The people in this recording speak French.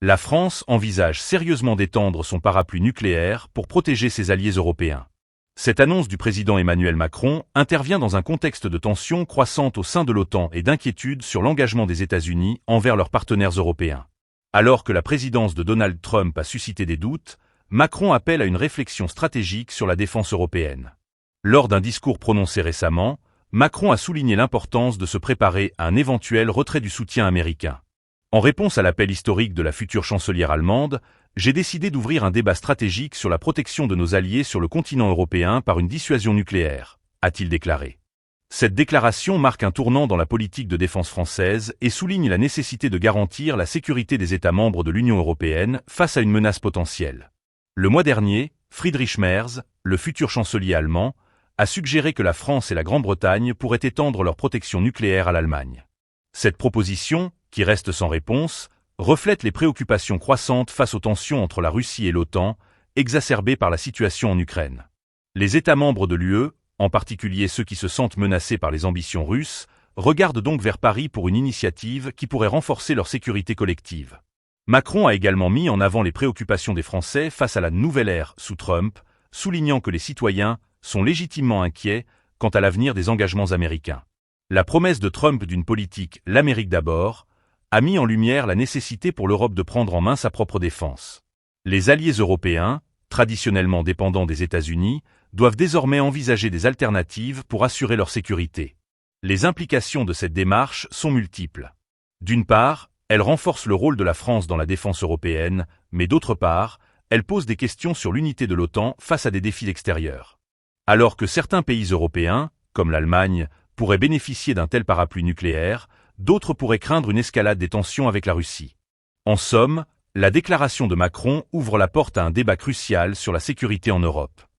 La France envisage sérieusement d'étendre son parapluie nucléaire pour protéger ses alliés européens. Cette annonce du président Emmanuel Macron intervient dans un contexte de tensions croissantes au sein de l'OTAN et d'inquiétude sur l'engagement des États-Unis envers leurs partenaires européens. Alors que la présidence de Donald Trump a suscité des doutes, Macron appelle à une réflexion stratégique sur la défense européenne. Lors d'un discours prononcé récemment, Macron a souligné l'importance de se préparer à un éventuel retrait du soutien américain. En réponse à l'appel historique de la future chancelière allemande, j'ai décidé d'ouvrir un débat stratégique sur la protection de nos alliés sur le continent européen par une dissuasion nucléaire, a-t-il déclaré. Cette déclaration marque un tournant dans la politique de défense française et souligne la nécessité de garantir la sécurité des États membres de l'Union européenne face à une menace potentielle. Le mois dernier, Friedrich Merz, le futur chancelier allemand, a suggéré que la France et la Grande-Bretagne pourraient étendre leur protection nucléaire à l'Allemagne. Cette proposition, qui reste sans réponse, reflète les préoccupations croissantes face aux tensions entre la Russie et l'OTAN, exacerbées par la situation en Ukraine. Les États membres de l'UE, en particulier ceux qui se sentent menacés par les ambitions russes, regardent donc vers Paris pour une initiative qui pourrait renforcer leur sécurité collective. Macron a également mis en avant les préoccupations des Français face à la nouvelle ère sous Trump, soulignant que les citoyens sont légitimement inquiets quant à l'avenir des engagements américains. La promesse de Trump d'une politique « l'Amérique d'abord » a mis en lumière la nécessité pour l'Europe de prendre en main sa propre défense. Les alliés européens, traditionnellement dépendants des États-Unis, doivent désormais envisager des alternatives pour assurer leur sécurité. Les implications de cette démarche sont multiples. D'une part, elle renforce le rôle de la France dans la défense européenne, mais d'autre part, elle pose des questions sur l'unité de l'OTAN face à des défis extérieurs. Alors que certains pays européens, comme l'Allemagne, pourraient bénéficier d'un tel parapluie nucléaire, d'autres pourraient craindre une escalade des tensions avec la Russie. En somme, la déclaration de Macron ouvre la porte à un débat crucial sur la sécurité en Europe.